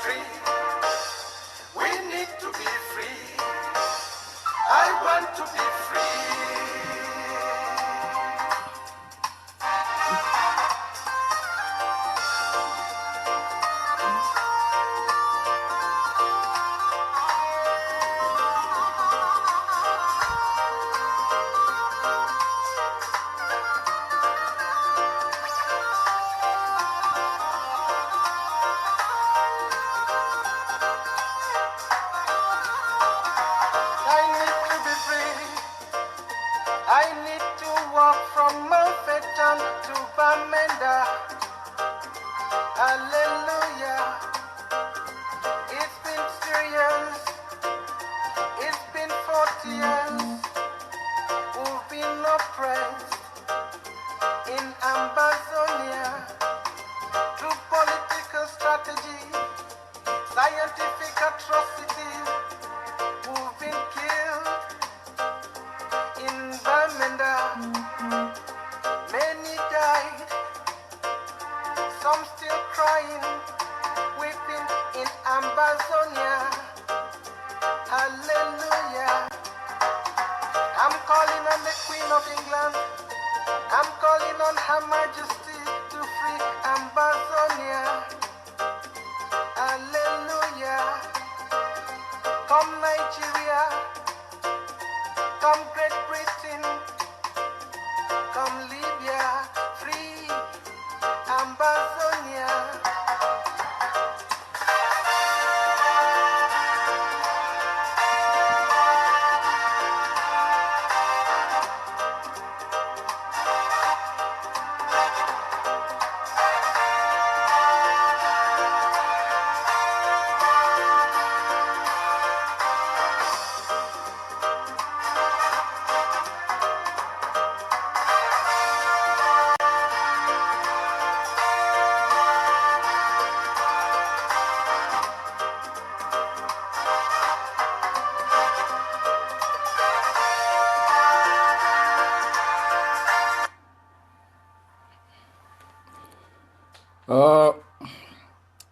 free. We need to be free. I want to be free. I need to walk from Mountbatten to Bamenda. Hallelujah. It's been 3 years. It's been 40 years. We've been oppressed in Ambazonia through political strategy, scientific atrocities. We've been killed in Bamenda. Many died, some still crying, weeping in Ambazonia. Hallelujah. I'm calling on the Queen of England. I'm calling on Her Majesty to free Ambazonia. Hallelujah. Come Nigeria. Come Great Britain, come Libya, free Ambazonia.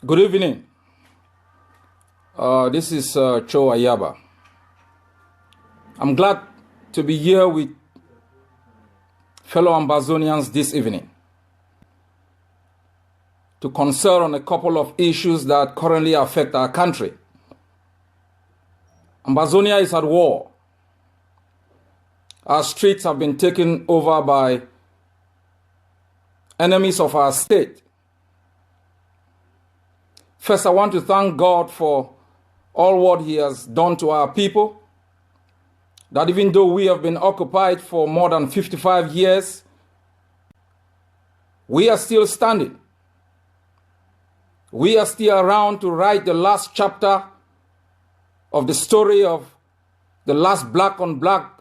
Good evening. This is Cho Ayaba. I'm glad to be here with fellow Ambazonians this evening to consult on a couple of issues that currently affect our country. Ambazonia is at war. Our streets have been taken over by enemies of our state. First, I want to thank God for all what He has done to our people, that even though we have been occupied for more than 55 years, we are still standing. We are still around to write the last chapter of the story of the last black-on-black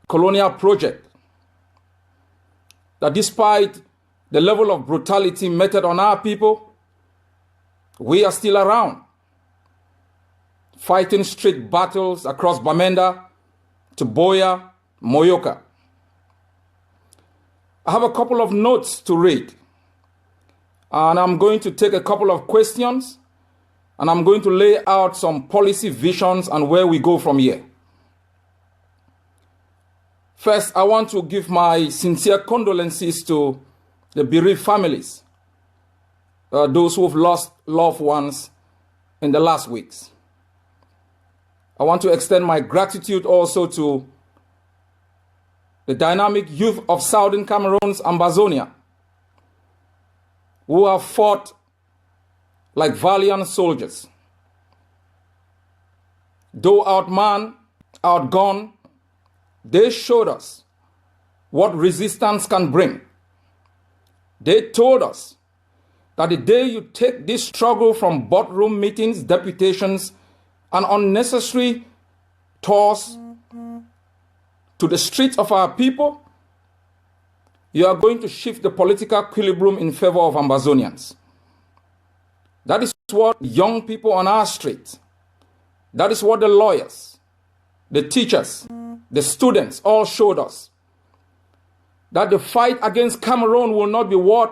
colonial project. That despite the level of brutality meted on our people, we are still around, fighting street battles across Bamenda to Boya, Moyoka. I have a couple of notes to read, and I'm going to take a couple of questions, and I'm going to lay out some policy visions and where we go from here. First, I want to give my sincere condolences to the bereaved families, those who have lost loved ones in the last weeks. I want to extend my gratitude also to the dynamic youth of Southern Cameroons, Ambazonia, who have fought like valiant soldiers. Though outmanned, outgunned, they showed us what resistance can bring. They told us that the day you take this struggle from boardroom meetings, deputations, and unnecessary tours to the streets of our people, you are going to shift the political equilibrium in favor of Ambazonians. That is what young people on our street, that is what the lawyers, the teachers, the students all showed us. That the fight against Cameroon will not be won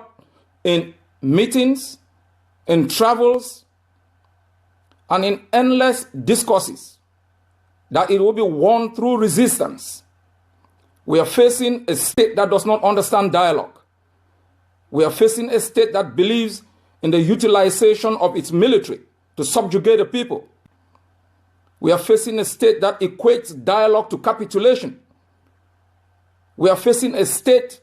in meetings, in travels, and in endless discourses that it will be won through resistance. We are facing a state that does not understand dialogue. We are facing a state that believes in the utilization of its military to subjugate the people. We are facing a state that equates dialogue to capitulation. We are facing a state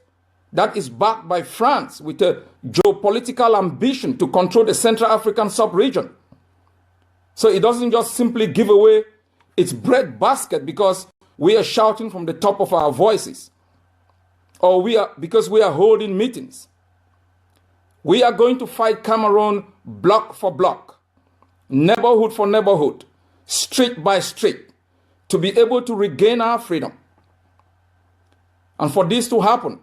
that is backed by France with a geopolitical ambition to control the Central African sub-region. So it doesn't just simply give away its bread basket because we are shouting from the top of our voices, or because we are holding meetings. We are going to fight Cameroon block for block, neighborhood for neighborhood, street by street, to be able to regain our freedom. And for this to happen,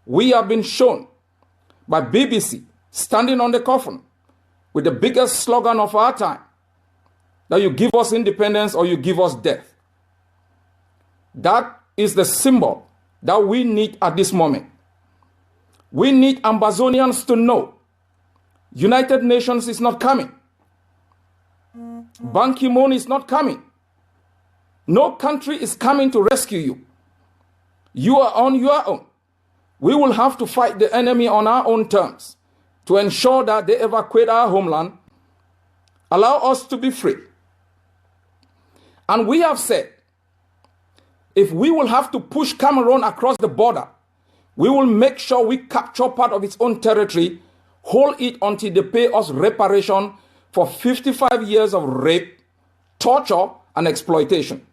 we have been shown by BBC standing on the coffin with the biggest slogan of our time, that you give us independence or you give us death. That is the symbol that we need at this moment. We need Ambazonians to know United Nations is not coming. Ban Ki-moon is not coming. No country is coming to rescue you. You are on your own. We will have to fight the enemy on our own terms to ensure that they evacuate our homeland, allow us to be free. And we have said, if we will have to push Cameroon across the border, we will make sure we capture part of its own territory, hold it until they pay us reparation for 55 years of rape, torture, and exploitation.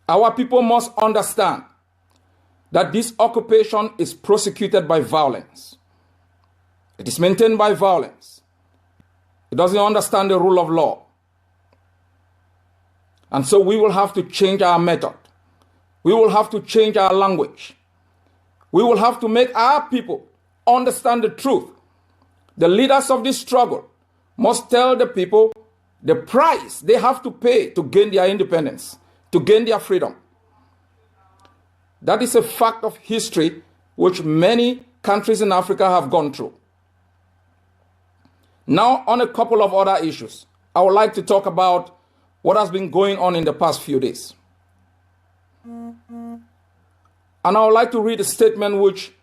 Our people must understand that this occupation is prosecuted by violence. It is maintained by violence. It doesn't understand the rule of law. And so we will have to change our method. We will have to change our language. We will have to make our people understand the truth. The leaders of this struggle must tell the people the price they have to pay to gain their independence, to gain their freedom. That is a fact of history which many countries in Africa have gone through. Now, on a couple of other issues, I would like to talk about what has been going on in the past few days. And I would like to read a statement which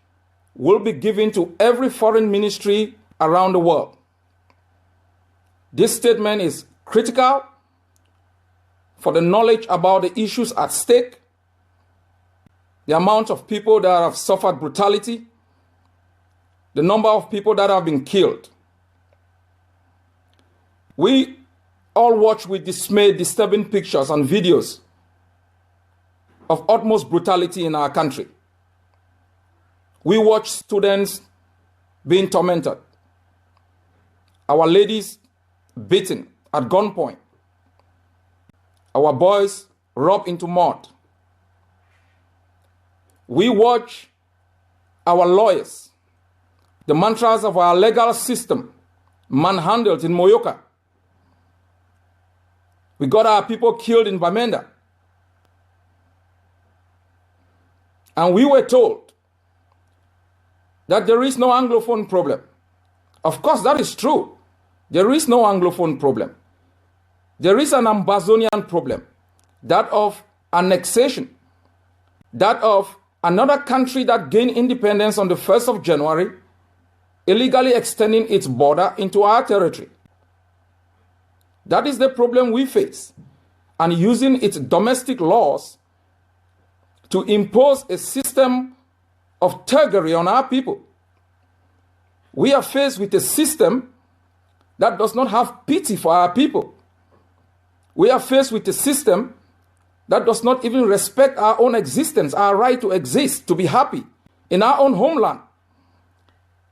will be given to every foreign ministry around the world. This statement is critical for the knowledge about the issues at stake, the amount of people that have suffered brutality, the number of people that have been killed. We all watch with dismay disturbing pictures and videos of utmost brutality in our country. We watch students being tormented, our ladies beaten at gunpoint, our boys robbed into mud. We watch our lawyers, the mantras of our legal system, manhandled in Moyoka. We got our people killed in Bamenda. And we were told that there is no Anglophone problem. Of course, that is true. There is no Anglophone problem. There is an Ambazonian problem, that of annexation, that of another country that gained independence on the 1st of January, illegally extending its border into our territory. That is the problem we face, and using its domestic laws to impose a system of thuggery on our people. We are faced with a system that does not have pity for our people. We are faced with a system that does not even respect our own existence, our right to exist, to be happy in our own homeland.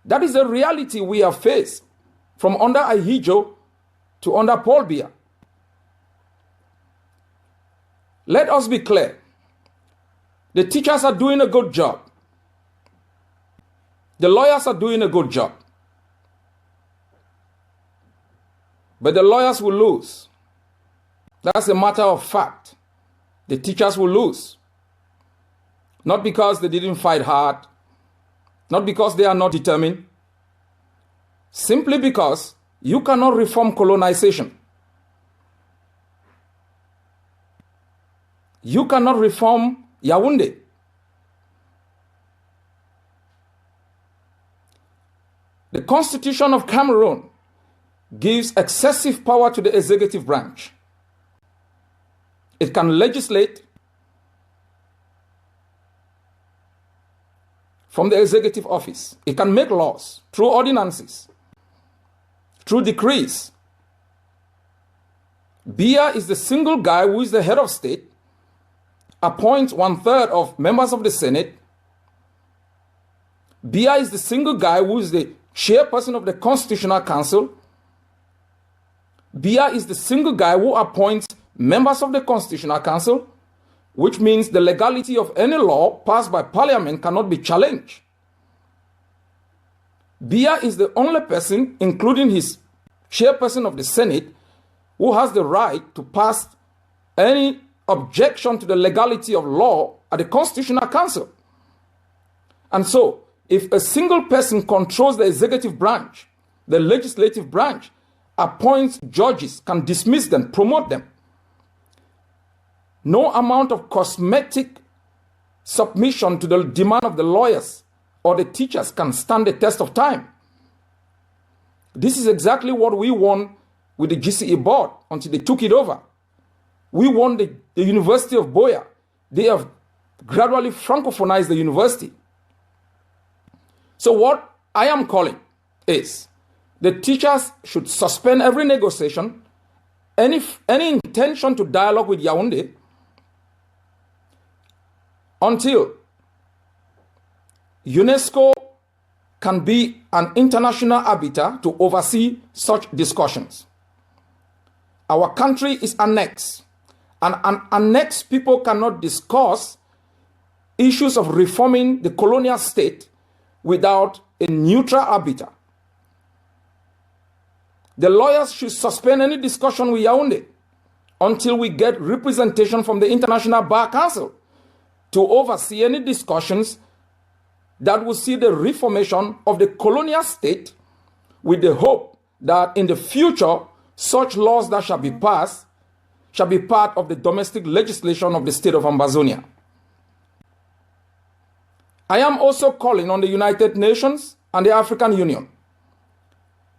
That is the reality we have faced from under Ahijo to under Paul Biya. Let us be clear. The teachers are doing a good job. The lawyers are doing a good job. But the lawyers will lose. That's a matter of fact. The teachers will lose. Not because they didn't fight hard, not because they are not determined, simply because You cannot reform colonization. You cannot reform Yaoundé. The Constitution of Cameroon gives excessive power to the executive branch. It can legislate from the executive office. It can make laws through ordinances, through decrees. Biya is the single guy who is the head of state, appoints 1/3 of members of the Senate. Biya is the single guy who is the chairperson of the Constitutional Council. Biya is the single guy who appoints members of the Constitutional Council, which means the legality of any law passed by Parliament cannot be challenged. Biya is the only person, including his chairperson of the Senate, who has the right to pass any objection to the legality of law at the Constitutional Council. And so, if a single person controls the executive branch, the legislative branch, appoints judges, can dismiss them, promote them, no amount of cosmetic submission to the demand of the lawyers or the teachers can stand the test of time. This is exactly what we won with the GCE board until they took it over. We won the University of Boya. They have gradually francophonized the university. So what I am calling is the teachers should suspend every negotiation, any intention to dialogue with Yaoundé until UNESCO can be an international arbiter to oversee such discussions. Our country is annexed, and an annexed people cannot discuss issues of reforming the colonial state without a neutral arbiter. The lawyers should suspend any discussion with Yaoundé until we get representation from the International Bar Council to oversee any discussions that will see the reformation of the colonial state, with the hope that in the future such laws that shall be passed shall be part of the domestic legislation of the state of Ambazonia. I am also calling on the United Nations and the African Union.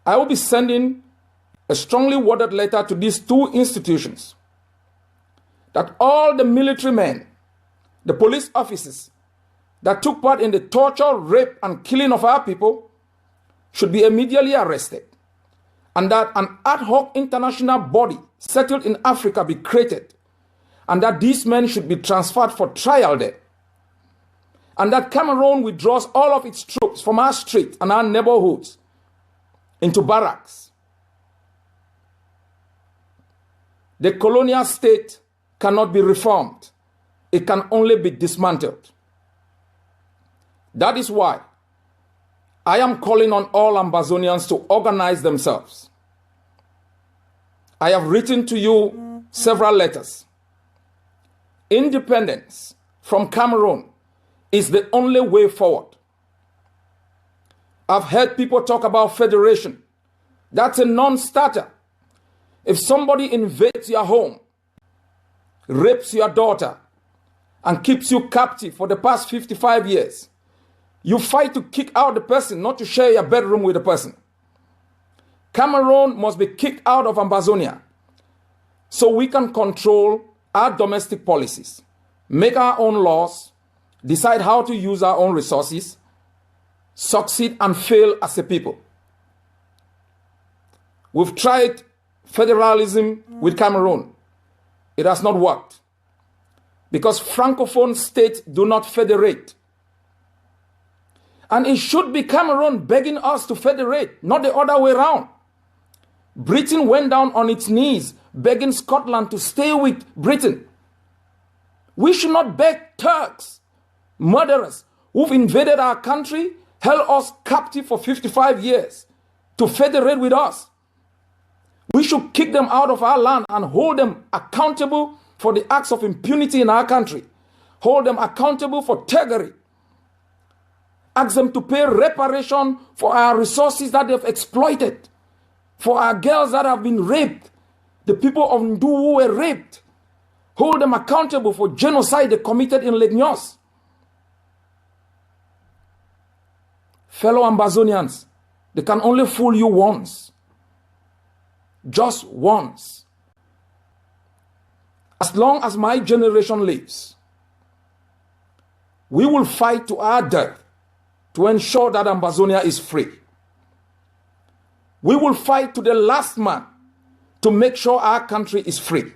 I will be sending a strongly worded letter to these two institutions that all the military men, the police officers that took part in the torture, rape, and killing of our people should be immediately arrested, and that an ad hoc international body settled in Africa be created, and that these men should be transferred for trial there, and that Cameroon withdraws all of its troops from our streets and our neighborhoods into barracks. The colonial state cannot be reformed. It can only be dismantled. That is why I am calling on all Ambazonians to organize themselves. I have written to you several letters. Independence from Cameroon is the only way forward. I've heard people talk about federation. That's a non-starter. If somebody invades your home, rapes your daughter, and keeps you captive for the past 55 years, you fight to kick out the person, not to share your bedroom with the person. Cameroon must be kicked out of Ambazonia so we can control our domestic policies, make our own laws, decide how to use our own resources, succeed and fail as a people. We've tried federalism with Cameroon. It has not worked because Francophone states do not federate. And it should be Cameroon begging us to federate, not the other way around. Britain went down on its knees begging Scotland to stay with Britain. We should not beg Turks, murderers who've invaded our country, held us captive for 55 years, to federate with us. We should kick them out of our land and hold them accountable for the acts of impunity in our country. Hold them accountable for thuggery. Ask them to pay reparation for our resources that they've exploited. For our girls that have been raped, the people of Ndu who were raped, hold them accountable for genocide they committed in Lake Nyos. Fellow Ambazonians, they can only fool you once. Just once. As long as my generation lives, we will fight to our death to ensure that Ambazonia is free. We will fight to the last man to make sure our country is free.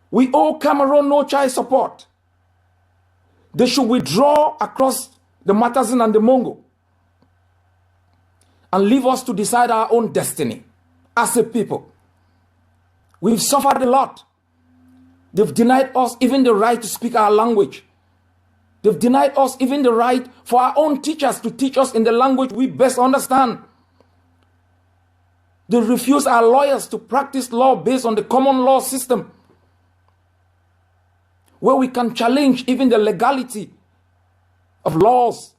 We owe Cameroon no child support. They should withdraw across the Matazin and the Mongo and leave us to decide our own destiny as a people. We've suffered a lot. They've denied us even the right to speak our language. They've denied us even the right for our own teachers to teach us in the language we best understand. They refuse our lawyers to practice law based on the common law system, where we can challenge even the legality of laws,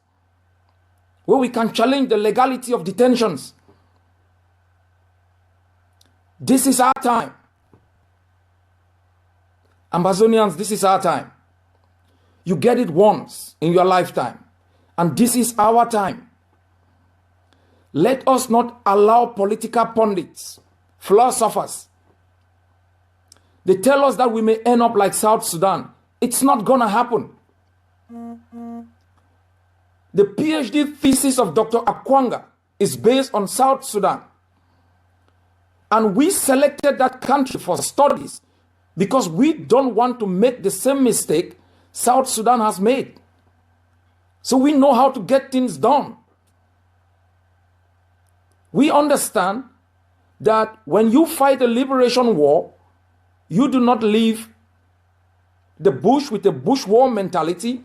where we can challenge the legality of detentions. This is our time. Ambazonians, this is our time. You get it once in your lifetime, and this is our time. Let us not allow political pundits, philosophers. They tell us that we may end up like South Sudan. It's not going to happen. The PhD thesis of Dr. Akwanga is based on South Sudan. And we selected that country for studies because we don't want to make the same mistake South Sudan has made. So we know how to get things done. We understand that when you fight a liberation war, you do not leave the bush with a bush war mentality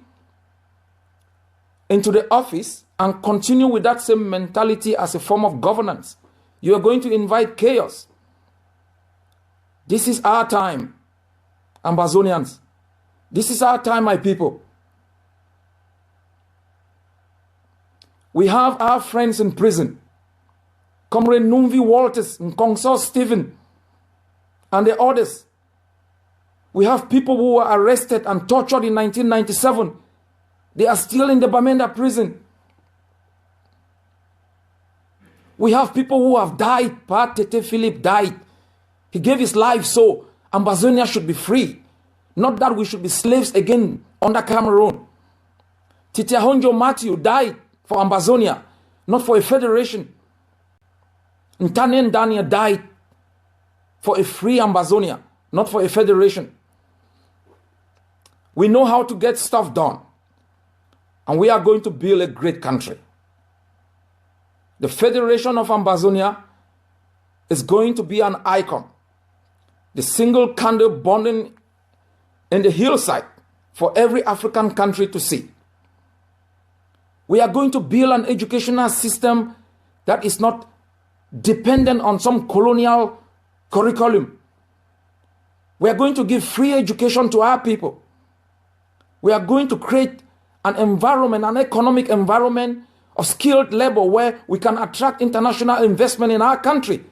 into the office and continue with that same mentality as a form of governance. You are going to invite chaos. This is our time, Ambazonians. This is our time, my people. We have our friends in prison. Comrade Numvi Walters, Nkongso Stephen, and the others. We have people who were arrested and tortured in 1997. They are still in the Bamenda prison. We have people who have died. Pa Tete Philip died. He gave his life so Ambazonia should be free. Not that we should be slaves again under Cameroon. Tite Honjo Matthew died for Ambazonia, not for a federation. Ntanen Daniel died for a free Ambazonia, not for a federation. We know how to get stuff done. And we are going to build a great country. The Federation of Ambazonia is going to be an icon. The single candle burning in the hillside for every African country to see. We are going to build an educational system that is not dependent on some colonial curriculum. We are going to give free education to our people. We are going to create an environment, an economic environment of skilled labor where we can attract international investment in our country.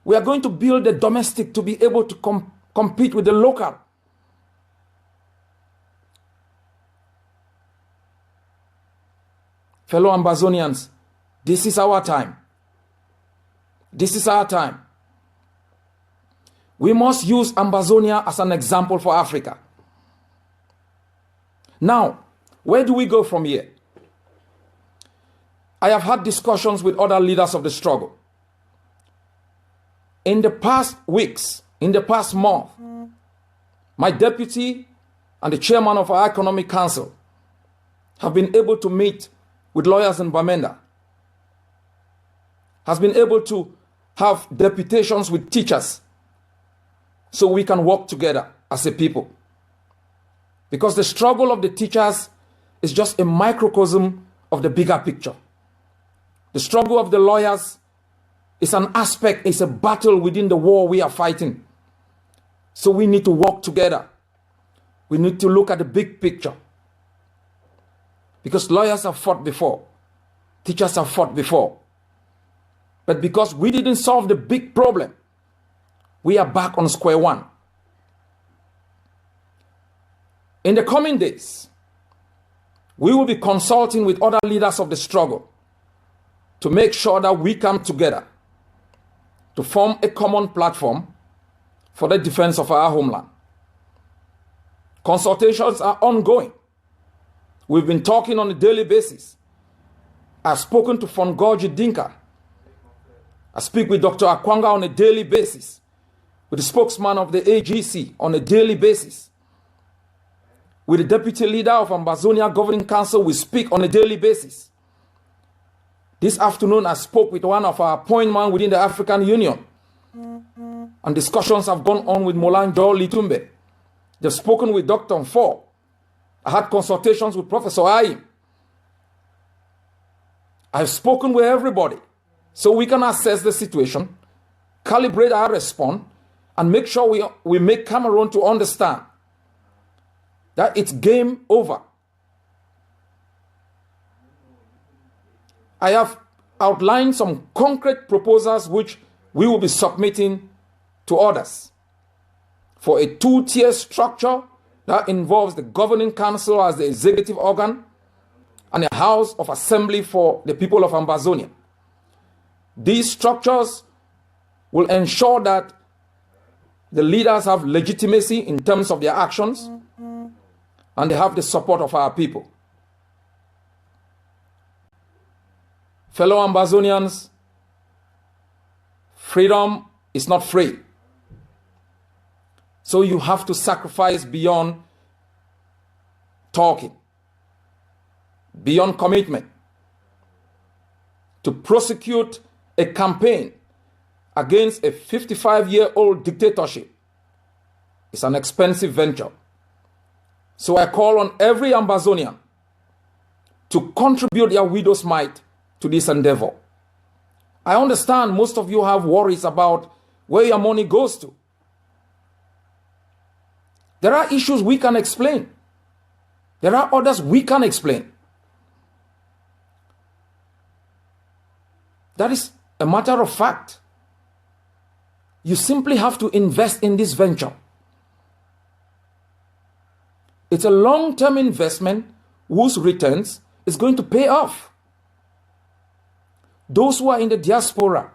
We are going to build the domestic to be able to compete with the local. Fellow Ambazonians, this is our time. This is our time. We must use Ambazonia as an example for Africa. Now, where do we go from here? I have had discussions with other leaders of the struggle. In the past weeks, in the past month, my deputy and the chairman of our economic council have been able to meet with lawyers in Bamenda, has been able to have deputations with teachers so we can work together as a people. Because the struggle of the teachers is just a microcosm of the bigger picture. The struggle of the lawyers is an aspect, it's a battle within the war we are fighting. So we need to work together. We need to look at the big picture. Because lawyers have fought before. Teachers have fought before. But because we didn't solve the big problem, we are back on square one. In the coming days, we will be consulting with other leaders of the struggle to make sure that we come together to form a common platform for the defense of our homeland. Consultations are ongoing. We've been talking on a daily basis. I've spoken to Fongoji Dinka. I speak with Dr. Akwanga on a daily basis, with the spokesman of the AGC on a daily basis. With the deputy leader of Ambazonian Governing Council, we speak on a daily basis. This afternoon, I spoke with one of our appointments within the African Union. And discussions have gone on with Molanjo Litumbe. They've spoken with Dr. Mfo. I had consultations with Professor Ayim. I've spoken with everybody so we can assess the situation, calibrate our response, and make sure we make Cameroon to understand that it's game over. I have outlined some concrete proposals which we will be submitting to others for a two-tier structure that involves the Governing Council as the executive organ and a House of Assembly for the people of Ambazonia. These structures will ensure that the leaders have legitimacy in terms of their actions and they have the support of our people. Fellow Ambazonians, freedom is not free. So you have to sacrifice beyond talking, beyond commitment, to prosecute a campaign against a 55-year-old dictatorship. It's an expensive venture. So I call on every Ambazonian to contribute their widow's mite to this endeavor. I understand most of you have worries about where your money goes to. There are issues we can explain. There are others we can explain. That is a matter of fact. You simply have to invest in this venture. It's a long-term investment whose returns is going to pay off. Those who are in the diaspora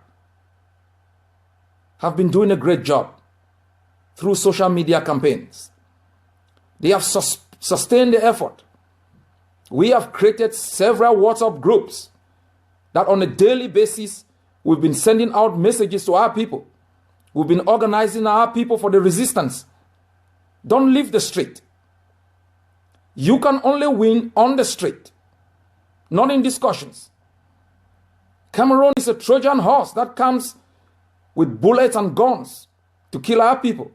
have been doing a great job through social media campaigns. They have sustained the effort. We have created several WhatsApp groups that on a daily basis we've been sending out messages to our people. We've been organizing our people for the resistance. Don't leave the street. You can only win on the street, not in discussions. Cameroon is a Trojan horse that comes with bullets and guns to kill our people.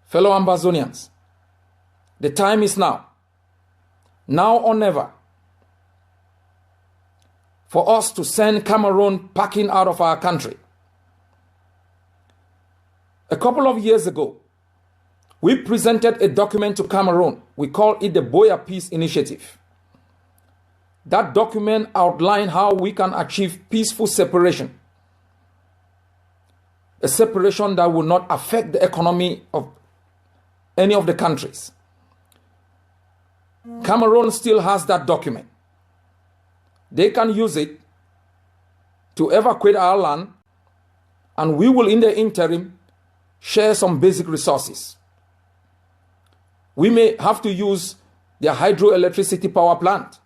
Fellow Ambazonians, the time is now or never, for us to send Cameroon packing out of our country. A couple of years ago, we presented a document to Cameroon. We call it the Boya Peace Initiative. That document outlined how we can achieve peaceful separation. A separation that will not affect the economy of any of the countries. Cameroon still has that document. They can use it to evacuate our land, and we will in the interim share some basic resources. We may have to use their hydroelectricity power plant.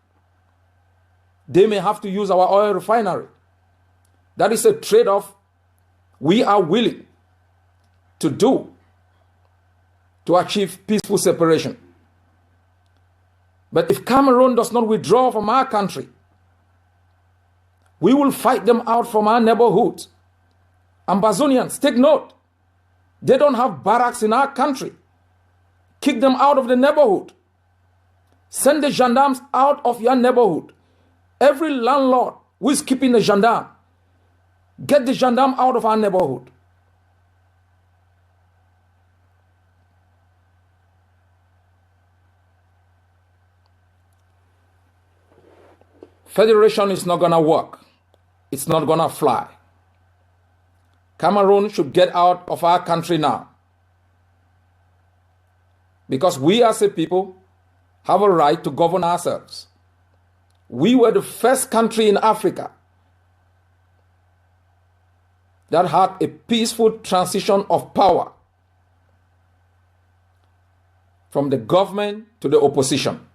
They may have to use our oil refinery. That is a trade-off we are willing to do to achieve peaceful separation. But if Cameroon does not withdraw from our country, we will fight them out from our neighborhood. Ambazonians, take note. They don't have barracks in our country. Kick them out of the neighborhood. Send the gendarmes out of your neighborhood. Every landlord who is keeping the gendarme, get the gendarme out of our neighborhood. Federation is not going to work. It's not going to fly. Cameroon should get out of our country now. Because we as a people have a right to govern ourselves. We were the first country in Africa that had a peaceful transition of power from the government to the opposition.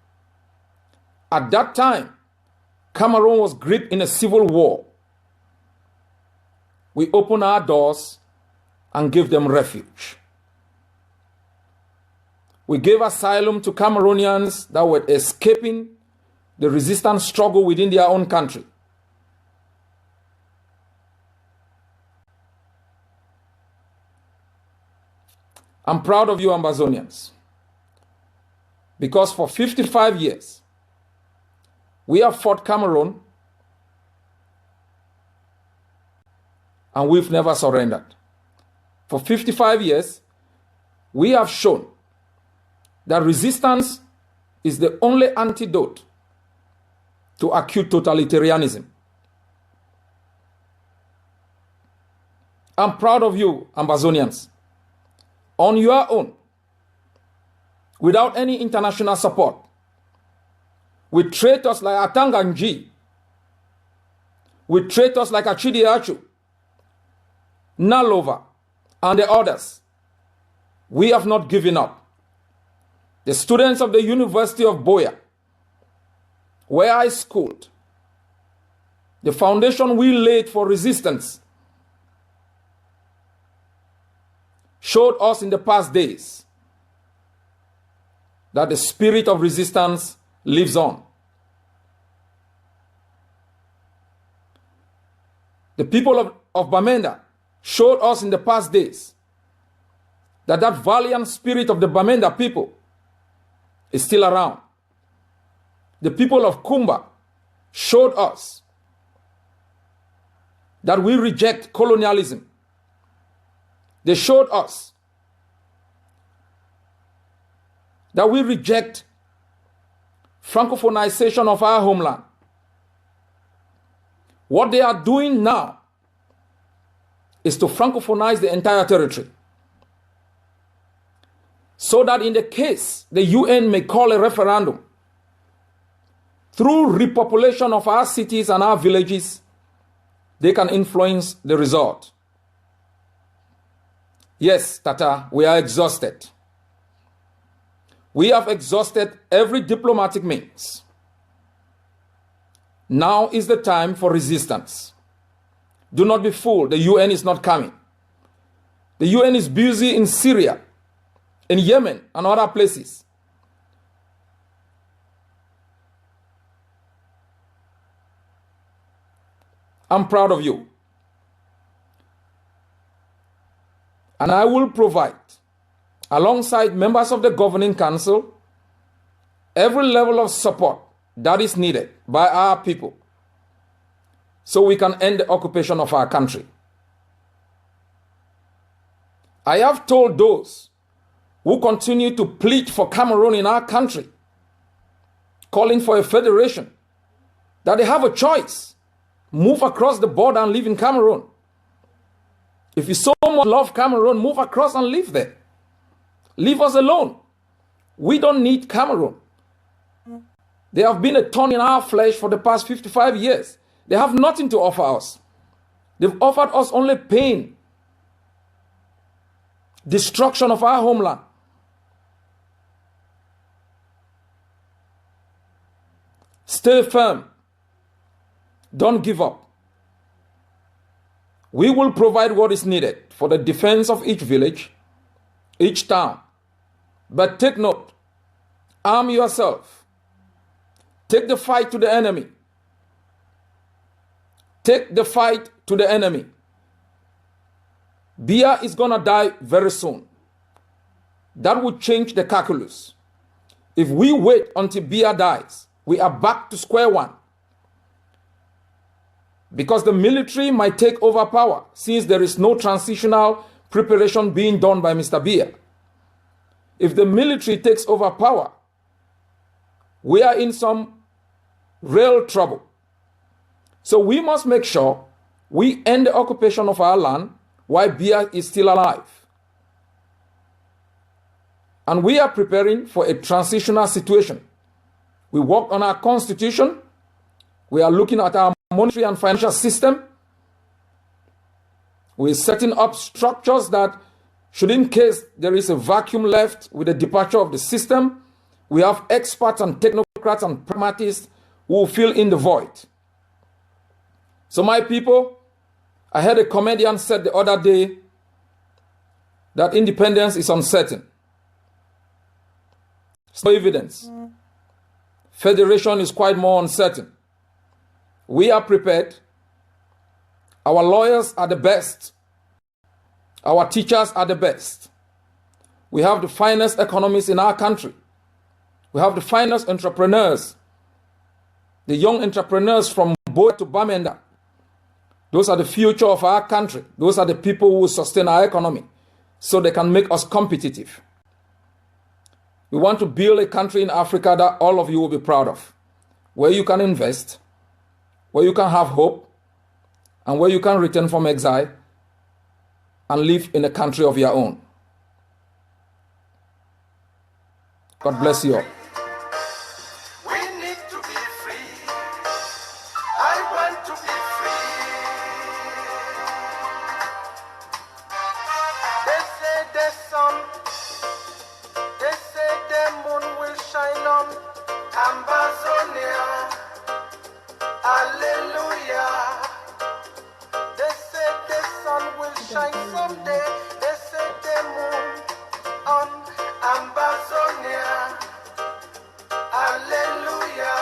At that time, Cameroon was gripped in a civil war. We opened our doors and gave them refuge. We gave asylum to Cameroonians that were escaping the resistance struggle within their own country. I'm proud of you, Ambazonians, because for 55 years, we have fought Cameroon and we've never surrendered. For 55 years, we have shown that resistance is the only antidote to acute totalitarianism. I'm proud of you, Ambazonians. On your own, without any international support, with traitors like Atanganji, with traitors like Achidi Achu, Nalova, and the others, we have not given up. The students of the University of Boya, where I schooled, the foundation we laid for resistance, showed us in the past days that the spirit of resistance lives on. The people of Bamenda showed us in the past days that that valiant spirit of the Bamenda people is still around. The people of Kumba showed us that we reject colonialism. They showed us that we reject Francophonization of our homeland. What they are doing now is to Francophonize the entire territory, so that in the case the UN may call a referendum, through repopulation of our cities and our villages, they can influence the result. Yes, Tata, we are exhausted. We have exhausted every diplomatic means. Now is the time for resistance. Do not be fooled. The UN is not coming. The UN is busy in Syria, in Yemen, and other places. I'm proud of you. And I will provide, alongside members of the Governing Council, every level of support that is needed by our people so we can end the occupation of our country. I have told those who continue to plead for Cameroon in our country, calling for a federation, that they have a choice. Move across the border and live in Cameroon. If you so much love Cameroon, move across and live there. Leave us alone. We don't need Cameroon. They have been a thorn in our flesh for the past 55 years. They have nothing to offer us. They've offered us only pain, destruction of our homeland. Stay firm. Don't give up. We will provide what is needed for the defense of each village, each town. But take note, arm yourself. Take the fight to the enemy. Take the fight to the enemy. Bia is going to die very soon. That would change the calculus. If we wait until Bia dies, we are back to square one. Because the military might take over power since there is no transitional preparation being done by Mr. Bia. If the military takes over power, we are in some real trouble. So we must make sure we end the occupation of our land while Biya is still alive. And we are preparing for a transitional situation. We work on our constitution. We are looking at our monetary and financial system. We're setting up structures that, should in case there is a vacuum left with the departure of the system, we have experts and technocrats and pragmatists who will fill in the void. So my people, I heard a comedian said the other day that independence is uncertain. No evidence. Federation is quite more uncertain. We are prepared. Our lawyers are the best. Our teachers are the best. We have the finest economists in our country. We have the finest entrepreneurs. The young entrepreneurs from Boa to Bamenda. Those are the future of our country. Those are the people who will sustain our economy so they can make us competitive. We want to build a country in Africa that all of you will be proud of, where you can invest, where you can have hope, and where you can return from exile and live in a country of your own. God bless you all. We need to be free. I want to be free. They say the sun, they say the moon will shine on Ambazonia. Hallelujah. They say the sun will shine someday. They say the moon on Ambazonia. Hallelujah.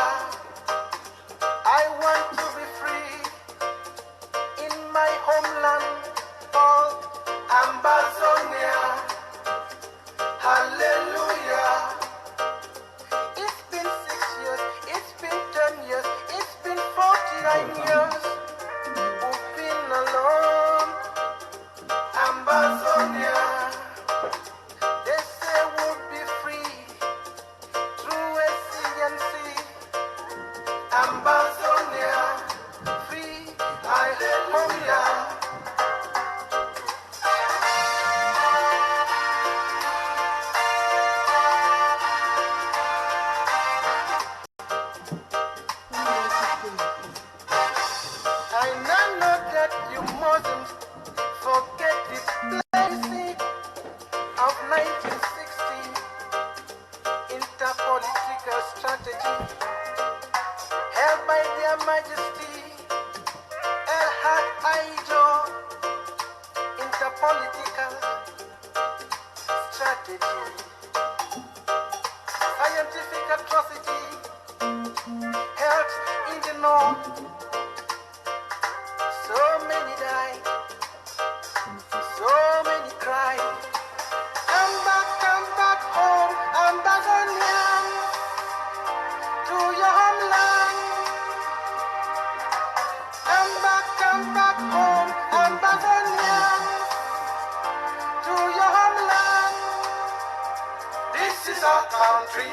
I want to be free in my homeland called Ambazonia. Hallelujah. It's been 6 years, it's been 10 years, it's been 49 years. We've been alone. Ambazonia. They say we'll be free through a sea and sea. Ambazonia, free, hallelujah. I now know that you mustn't forget this blessing of 1960 interpolitical strategy held by their Majesty El Haj Aijo. Interpolitical strategy, scientific atrocity held in the north. So many died, so many cried. Come back home, Ambazonians, to your homeland. Come back home, Ambazonians, to your homeland. This is our country.